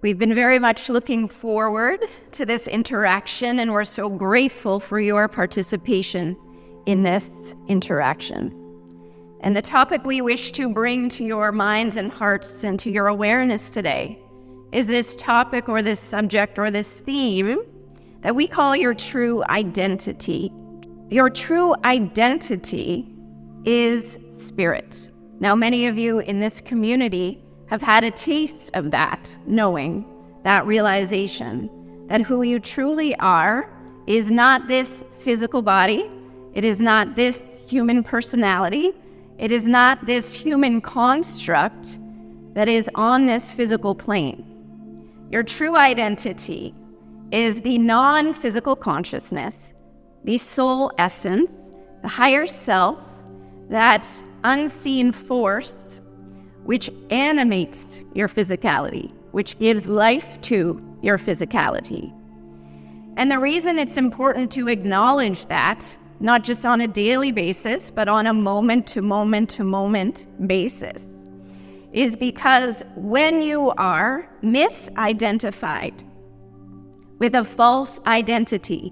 We've been very much looking forward to this interaction, and we're so grateful for your participation in this interaction. And the topic we wish to bring to your minds and hearts and to your awareness today is this topic or this subject or this theme that we call your true identity. Your true identity is spirit. Now, many of you in this community have had a taste of that, knowing, that realization, that who you truly are is not this physical body, it is not this human personality, it is not this human construct that is on this physical plane. Your true identity is the non-physical consciousness, the soul essence, the higher self, that unseen force which animates your physicality, which gives life to your physicality. And the reason it's important to acknowledge that, not just on a daily basis, but on a moment-to-moment-to-moment basis, is because when you are misidentified with a false identity,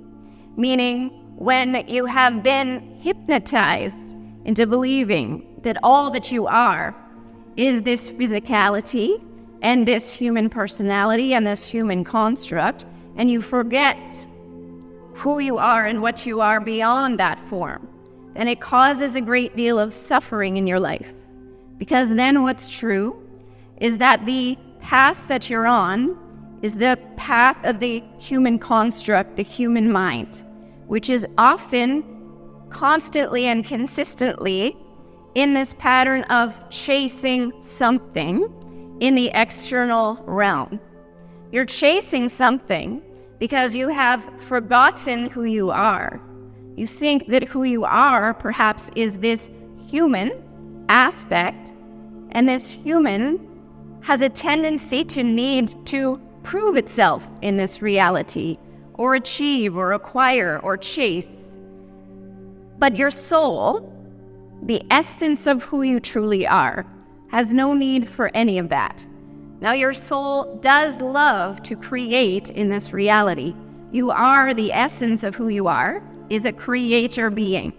meaning when you have been hypnotized into believing that all that you are is this physicality and this human personality and this human construct, and you forget who you are and what you are beyond that form, then it causes a great deal of suffering in your life. Because then what's true is that the path that you're on is the path of the human construct, the human mind, which is often constantly and consistently in this pattern of chasing something in the external realm. You're chasing something because you have forgotten who you are. You think that who you are perhaps is this human aspect, and this human has a tendency to need to prove itself in this reality, or achieve, or acquire, or chase. But your soul, the essence of who you truly are, has no need for any of that. Now, your soul does love to create in this reality. You are the essence of who you are, is a creator being.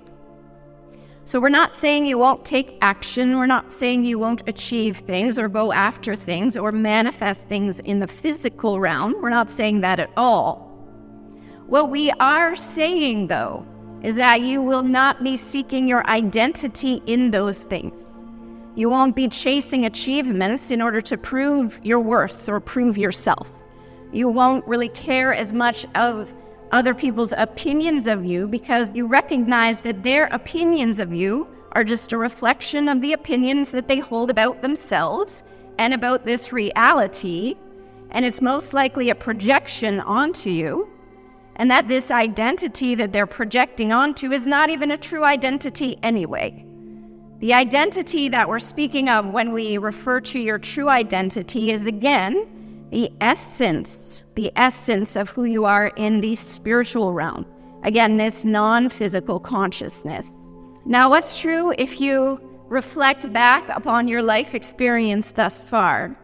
So we're not saying you won't take action. We're not saying you won't achieve things or go after things or manifest things in the physical realm. We're not saying that at all. What we are saying, though, is that you will not be seeking your identity in those things. You won't be chasing achievements in order to prove your worth or prove yourself. You won't really care as much of other people's opinions of you because you recognize that their opinions of you are just a reflection of the opinions that they hold about themselves and about this reality, and it's most likely a projection onto you. And that this identity that they're projecting onto is not even a true identity anyway. The identity that we're speaking of when we refer to your true identity is, again, the essence of who you are in the spiritual realm. Again, this non-physical consciousness. Now, what's true if you reflect back upon your life experience thus far,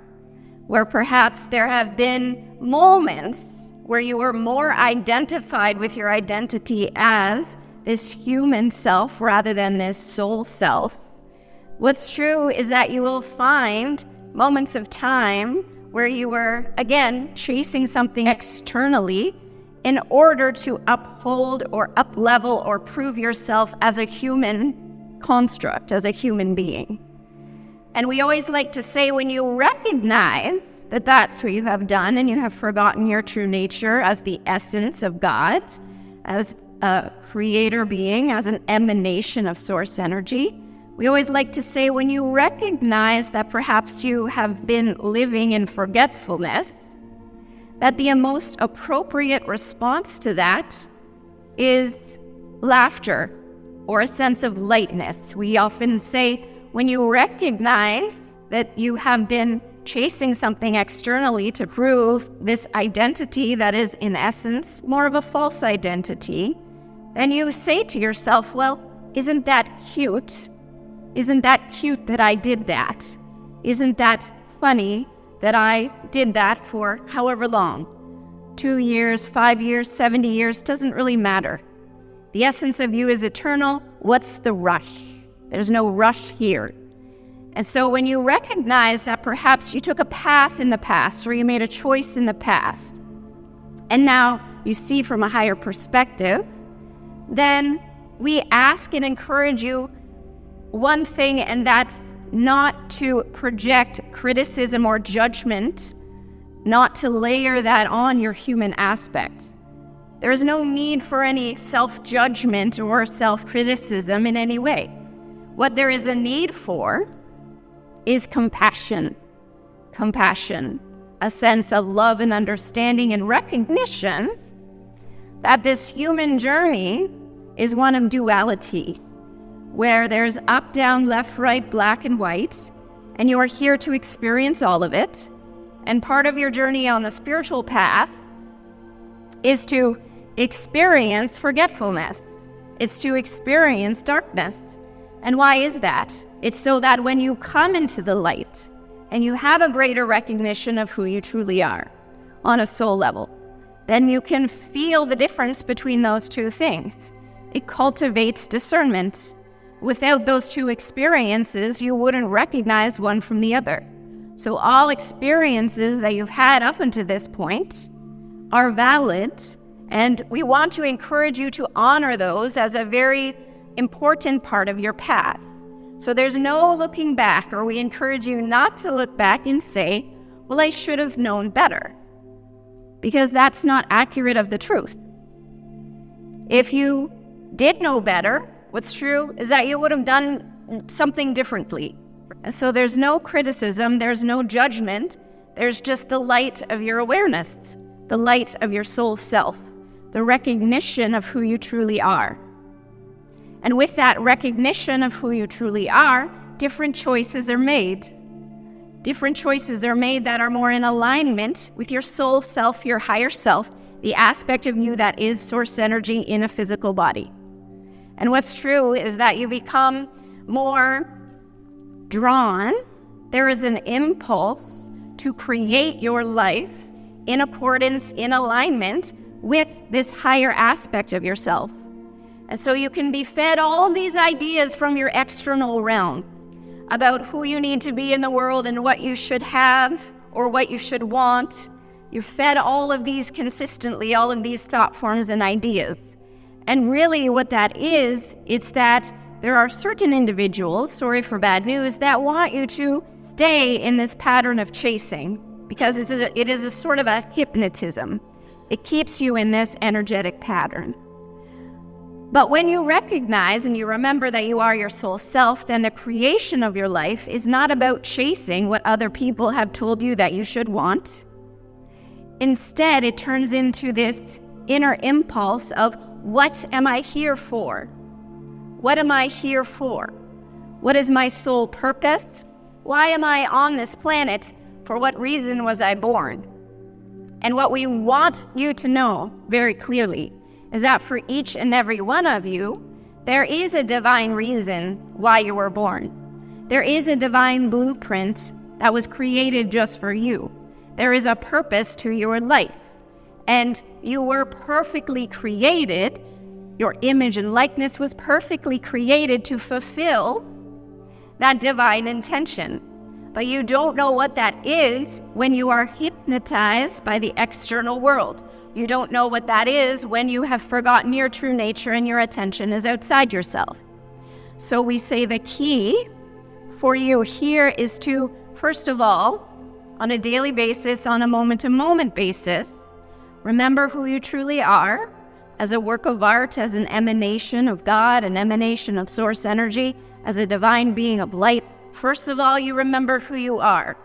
where perhaps there have been moments where you were more identified with your identity as this human self rather than this soul self. What's true is that you will find moments of time where you were, again, chasing something externally in order to uphold or up-level or prove yourself as a human construct, as a human being. And we always like to say, when you recognize that that's what you have done and you have forgotten your true nature as the essence of God, as a creator being, as an emanation of source energy, we always like to say, when you recognize that perhaps you have been living in forgetfulness, that the most appropriate response to that is laughter or a sense of lightness. We often say, when you recognize that you have been chasing something externally to prove this identity that is in essence more of a false identity, and you say to yourself, well, isn't that cute? Isn't that cute that I did that? Isn't that funny that I did that for however long. 2 years, 5 years, 70 years, doesn't really matter. The essence of you is eternal. What's the rush? There's no rush here. And so when you recognize that perhaps you took a path in the past or you made a choice in the past, and now you see from a higher perspective, then we ask and encourage you one thing, and that's not to project criticism or judgment, not to layer that on your human aspect. There is no need for any self-judgment or self-criticism in any way. What there is a need for is compassion. Compassion, a sense of love and understanding and recognition that this human journey is one of duality, where there's up, down, left, right, black and white, and you are here to experience all of it. And part of your journey on the spiritual path is to experience forgetfulness. It's to experience darkness. And why is that? It's so that when you come into the light and you have a greater recognition of who you truly are on a soul level, then you can feel the difference between those two things. It cultivates discernment. Without those two experiences, you wouldn't recognize one from the other. So all experiences that you've had up until this point are valid, and we want to encourage you to honor those as a very important part of your path. So there's no looking back, or we encourage you not to look back and say, well, I should have known better, because that's not accurate of the truth. If you did know better, what's true is that you would have done something differently. And so there's no criticism, there's no judgment, there's just the light of your awareness, the light of your soul self, the recognition of who you truly are. And with that recognition of who you truly are, different choices are made. Different choices are made that are more in alignment with your soul self, your higher self, the aspect of you that is source energy in a physical body. And what's true is that you become more drawn. There is an impulse to create your life in accordance, in alignment with this higher aspect of yourself. And so you can be fed all of these ideas from your external realm about who you need to be in the world and what you should have or what you should want. You're fed all of these consistently, all of these thought forms and ideas. And really what that is, it's that there are certain individuals, sorry for bad news, that want you to stay in this pattern of chasing, because it is a sort of a hypnotism. It keeps you in this energetic pattern. But when you recognize and you remember that you are your soul self, then the creation of your life is not about chasing what other people have told you that you should want. Instead, it turns into this inner impulse of, what am I here for? What am I here for? What is my soul purpose? Why am I on this planet? For what reason was I born? And what we want you to know very clearly is that for each and every one of you, there is a divine reason why you were born. There is a divine blueprint that was created just for you. There is a purpose to your life. And you were perfectly created. Your image and likeness was perfectly created to fulfill that divine intention. But you don't know what that is when you are hypnotized by the external world. You don't know what that is when you have forgotten your true nature and your attention is outside yourself. So we say the key for you here is to, first of all, on a daily basis, on a moment-to-moment basis, remember who you truly are as a work of art, as an emanation of God, an emanation of source energy, as a divine being of light. First of all, you remember who you are.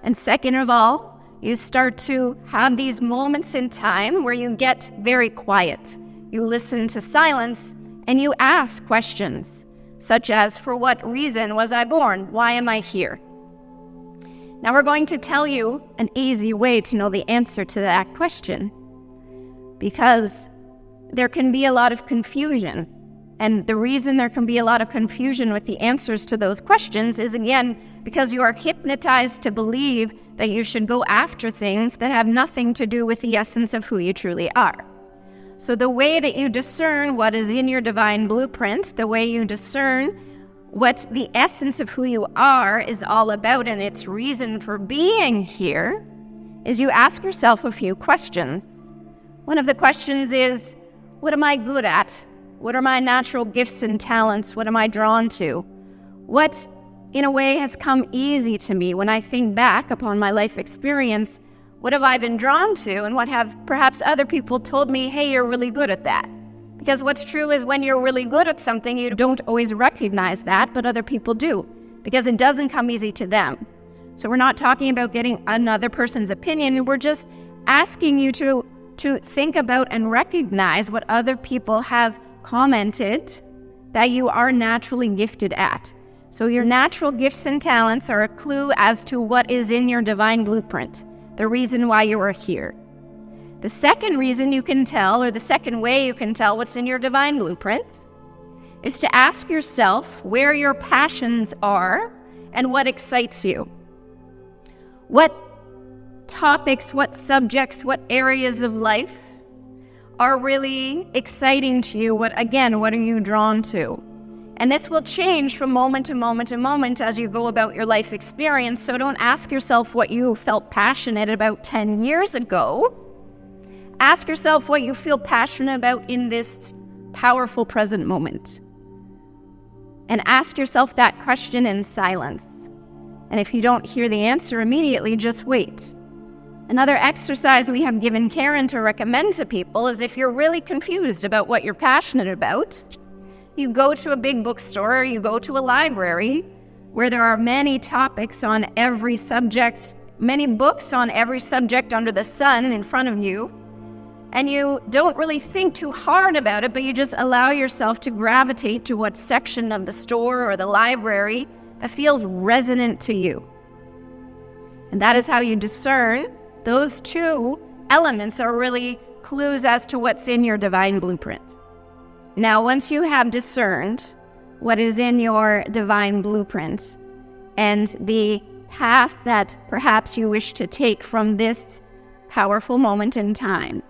And second of all, you start to have these moments in time where you get very quiet. You listen to silence and you ask questions, such as, for what reason was I born? Why am I here? Now we're going to tell you an easy way to know the answer to that question, because there can be a lot of confusion And the reason there can be a lot of confusion with the answers to those questions is, again, because you are hypnotized to believe that you should go after things that have nothing to do with the essence of who you truly are. So the way that you discern what is in your divine blueprint, the way you discern what the essence of who you are is all about and its reason for being here, is you ask yourself a few questions. One of the questions is, what am I good at? What are my natural gifts and talents? What am I drawn to? What, in a way, has come easy to me when I think back upon my life experience? What have I been drawn to? And what have perhaps other people told me, hey, you're really good at that? Because what's true is when you're really good at something, you don't always recognize that, but other people do, because it doesn't come easy to them. So we're not talking about getting another person's opinion. We're just asking you to think about and recognize what other people have commented that you are naturally gifted at. So your natural gifts and talents are a clue as to what is in your divine blueprint, the reason why you are here. The second reason you can tell, or the second way you can tell what's in your divine blueprint, is to ask yourself where your passions are and what excites you. What topics, what subjects, what areas of life are really exciting to you? What are you drawn to? And this will change from moment to moment to moment as you go about your life experience. So don't ask yourself what you felt passionate about 10 years ago. Ask yourself what you feel passionate about in this powerful present moment. And ask yourself that question in silence. And if you don't hear the answer immediately, just wait. Another exercise we have given Karen to recommend to people is if you're really confused about what you're passionate about, you go to a big bookstore or you go to a library where there are many topics on every subject, many books on every subject under the sun in front of you, and you don't really think too hard about it, but you just allow yourself to gravitate to what section of the store or the library that feels resonant to you. And that is how you discern. Those two elements are really clues as to what's in your divine blueprint. Now, once you have discerned what is in your divine blueprint and the path that perhaps you wish to take from this powerful moment in time,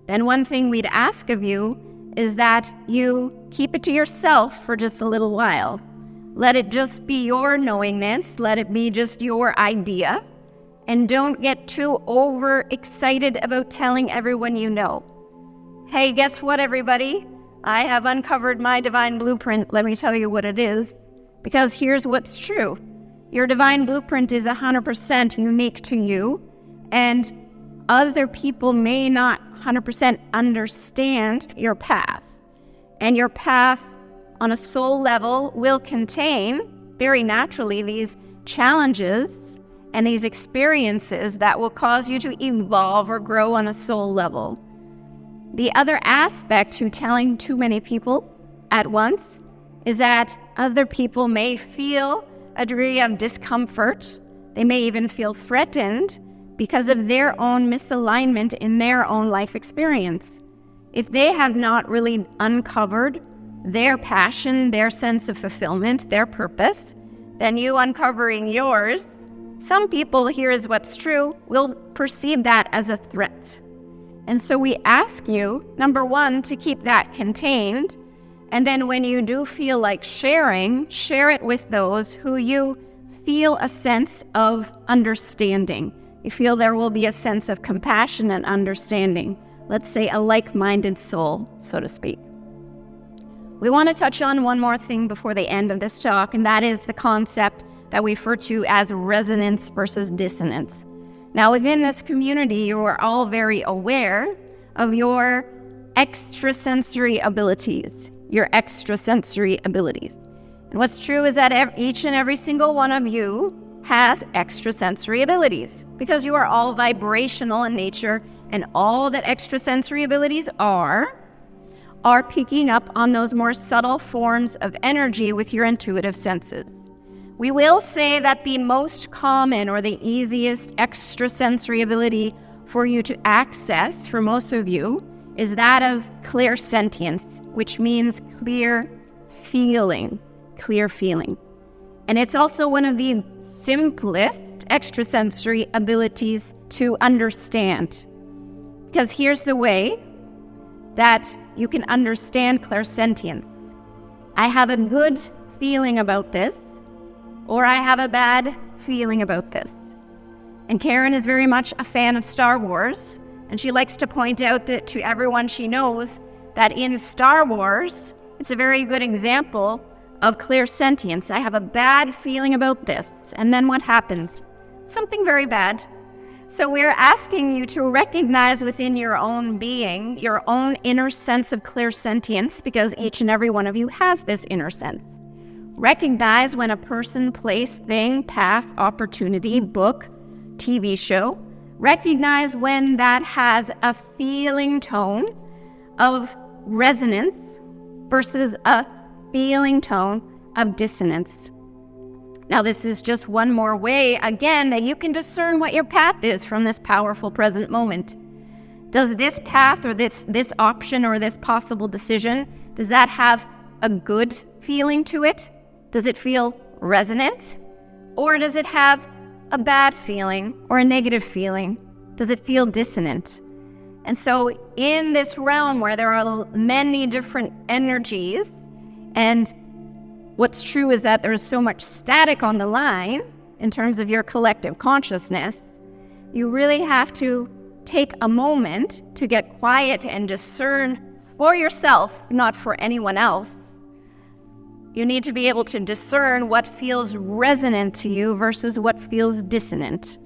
then one thing we'd ask of you is that you keep it to yourself for just a little while. Let it just be your knowingness. Let it be just your idea. And don't get too overexcited about telling everyone you know. Hey, guess what, everybody? I have uncovered my divine blueprint. Let me tell you what it is. Because here's what's true. Your divine blueprint is 100% unique to you. And other people may not 100% understand your path. And your path on a soul level will contain, very naturally, these challenges and these experiences that will cause you to evolve or grow on a soul level. The other aspect to telling too many people at once is that other people may feel a degree of discomfort. They may even feel threatened because of their own misalignment in their own life experience. If they have not really uncovered their passion, their sense of fulfillment, their purpose, then you uncovering yours, some people, here is what's true, will perceive that as a threat. And so we ask you, number one, to keep that contained. And then when you do feel like sharing, share it with those who you feel a sense of understanding. You feel there will be a sense of compassion and understanding. Let's say a like-minded soul, so to speak. We want to touch on one more thing before the end of this talk, and that is the concept that we refer to as resonance versus dissonance. Now, within this community, you are all very aware of your extrasensory abilities, And what's true is that each and every single one of you has extrasensory abilities because you are all vibrational in nature, and all that extrasensory abilities are picking up on those more subtle forms of energy with your intuitive senses. We will say that the most common or the easiest extrasensory ability for you to access, for most of you, is that of clairsentience, which means clear feeling. And it's also one of the simplest extrasensory abilities to understand. Because here's the way that you can understand clairsentience. I have a good feeling about this, or I have a bad feeling about this. And Karen is very much a fan of Star Wars, and she likes to point out that to everyone she knows that in Star Wars, it's a very good example of clairsentience. I have a bad feeling about this, and then what happens? Something very bad. So we're asking you to recognize within your own being, your own inner sense of clairsentience, because each and every one of you has this inner sense. Recognize when a person, place, thing, path, opportunity, book, TV show, recognize when that has a feeling tone of resonance versus a feeling tone of dissonance. Now, this is just one more way, again, that you can discern what your path is from this powerful present moment. Does this path or this option or this possible decision, does that have a good feeling to it? Does it feel resonant? Or does it have a bad feeling or a negative feeling? Does it feel dissonant? And so in this realm where there are many different energies, and what's true is that there's so much static on the line in terms of your collective consciousness, you really have to take a moment to get quiet and discern for yourself, not for anyone else. You need to be able to discern what feels resonant to you versus what feels dissonant.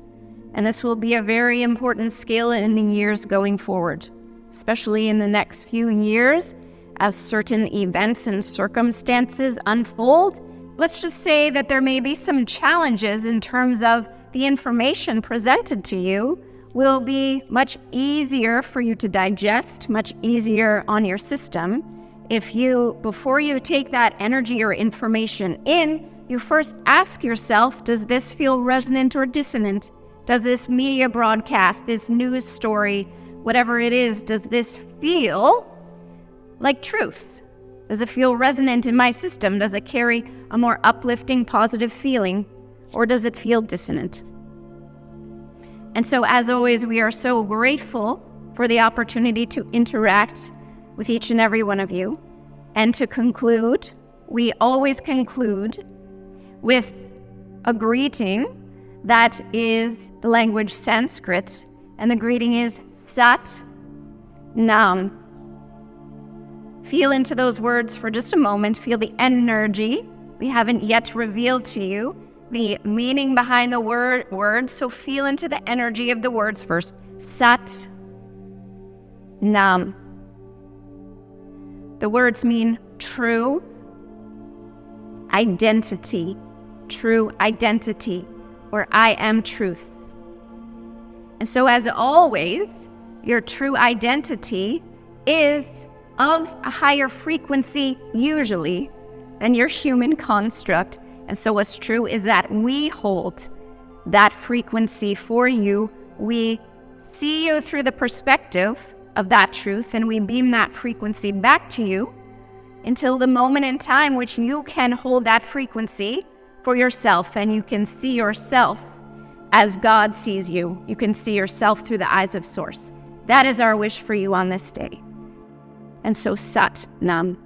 And this will be a very important skill in the years going forward, especially in the next few years as certain events and circumstances unfold. Let's just say that there may be some challenges in terms of the information presented to you will be much easier for you to digest, much easier on your system. If you, before you take that energy or information in, you first ask yourself, does this feel resonant or dissonant? Does this media broadcast, this news story, whatever it is, does this feel like truth? Does it feel resonant in my system? Does it carry a more uplifting, positive feeling? Or does it feel dissonant? And so, as always, we are so grateful for the opportunity to interact with each and every one of you. And to conclude, we always conclude with a greeting that is the language Sanskrit, and the greeting is Sat Nam. Feel into those words for just a moment. Feel the energy. We haven't yet revealed to you the meaning behind the word, so feel into the energy of the words first. Sat Nam. The words mean true identity, or I am truth. And so, as always, your true identity is of a higher frequency, usually, than your human construct. And so what's true is that we hold that frequency for you. We see you through the perspective of that truth, and we beam that frequency back to you until the moment in time which you can hold that frequency for yourself, and you can see yourself as God sees you. You can see yourself through the eyes of Source. That is our wish for you on this day. And so Sat Nam.